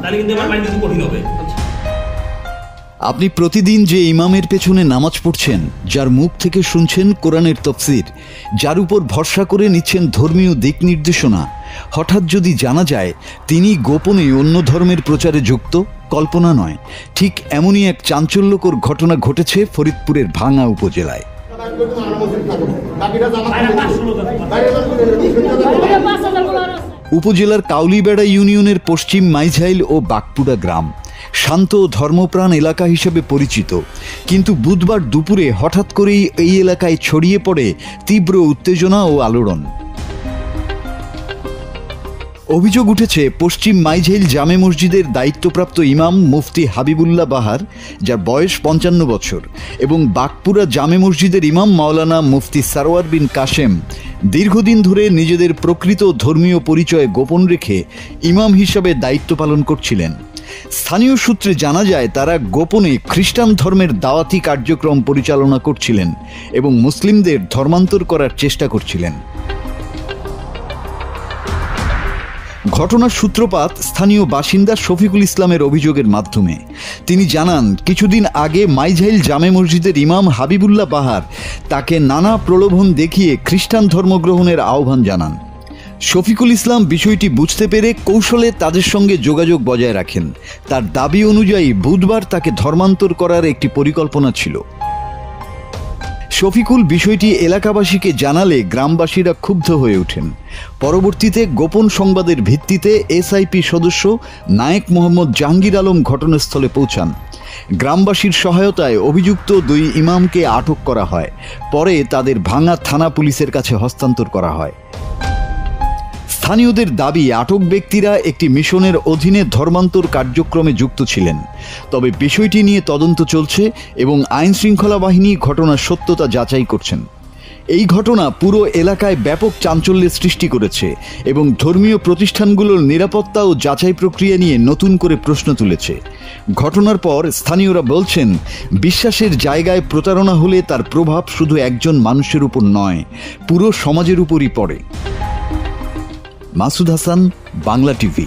তাহলে কিন্তু আমার মাইন্ড কিন্তু কঠিন হবে। আপনি প্রতিদিন যে ইমামের পেছনে নামাজ পড়ছেন, যার মুখ থেকে শুনছেন কোরআনের তফসির, যার উপর ভরসা করে নিচ্ছেন ধর্মীয় দিক নির্দেশনা, হঠাৎ যদি জানা যায় তিনি গোপনে অন্য ধর্মের প্রচারে যুক্ত, কল্পনা নয়, ঠিক এমনই এক চাঞ্চল্যকর ঘটনা ঘটেছে ফরিদপুরের ভাঙ্গা উপজেলায়। উপজেলার কাউলিবেড়া ইউনিয়নের পশ্চিম মাইঝাইল ও বাকপুরা গ্রাম শান্ত ও ধর্মপ্রাণ এলাকা হিসেবে পরিচিত, কিন্তু বুধবার দুপুরে হঠাৎ করেই এই এলাকায় ছড়িয়ে পড়ে তীব্র উত্তেজনা ও আলোড়ন। অভিযোগ উঠেছে পশ্চিম মাইঝাইল জামে মসজিদের দায়িত্বপ্রাপ্ত ইমাম মুফতি হাবিবুল্লাহ বাহার, যার বয়স 55 বছর, এবং বাকপুরা জামে মসজিদের ইমাম মাওলানা মুফতি সারোয়ার বিন কাশেম দীর্ঘদিন ধরে নিজেদের প্রকৃত ধর্মীয় পরিচয় গোপন রেখে ইমাম হিসাবে দায়িত্ব পালন করছিলেন। স্থানীয় সূত্রে জানা যায় তারা গোপনে খ্রিস্টান ধর্মের দাওয়াতি কার্যক্রম পরিচালনা করছিলেন এবং মুসলিমদের ধর্মান্তর করার চেষ্টা করছিলেন। ঘটনার সূত্রপাত স্থানীয় বাসিন্দা শফিকুল ইসলামের অভিযোগের মাধ্যমে। তিনি জানান, কিছুদিন আগে মাইঝাইল জামে মসজিদের ইমাম হাবিবুল্লাহ বাহার তাকে নানা প্রলোভন দেখিয়ে খ্রিস্টান ধর্ম গ্রহণের আহ্বান জানান। শফিকুল ইসলাম বিষয়টি বুঝতে পেরে কৌশলে তাদের সঙ্গে যোগাযোগ বজায় রাখেন। তার দাবি অনুযায়ী বুধবার তাকে ধর্মান্তর করার একটি পরিকল্পনা ছিল। শফিকুল বিষয়টি এলাকাবাসীকে জানালে গ্রামবাসীরা ক্ষুব্ধ হয়ে ওঠেন। পরবর্তীতে গোপন সংবাদের ভিত্তিতে এসআইপি সদস্য নায়েক মোহাম্মদ জাহাঙ্গীর আলম ঘটনাস্থলে পৌঁছান। গ্রামবাসীর সহায়তায় অভিযুক্ত 2 ইমামকে আটক করা হয়। পরে তাদের ভাঙ্গা থানা পুলিশের কাছে হস্তান্তর করা হয়। স্থানীয়দের দাবি, আটক ব্যক্তিরা একটি মিশনের অধীনে ধর্মান্তর কার্যক্রমে যুক্ত ছিলেন। তবে বিষয়টি নিয়ে তদন্ত চলছে এবং আইন শৃঙ্খলা বাহিনী ঘটনার সত্যতা যাচাই করছেন। এই ঘটনা পুরো এলাকায় ব্যাপক চাঞ্চল্যের সৃষ্টি করেছে এবং ধর্মীয় প্রতিষ্ঠানগুলোর নিরাপত্তা ও যাচাই প্রক্রিয়া নিয়ে নতুন করে প্রশ্ন তুলেছে। ঘটনার পর স্থানীয়রা বলছেন, বিশ্বাসের জায়গায় প্রতারণা হলে তার প্রভাব শুধু একজন মানুষের উপর নয়, পুরো সমাজের উপরই পড়ে। মাসুদ হাসান, বাংলা টিভি।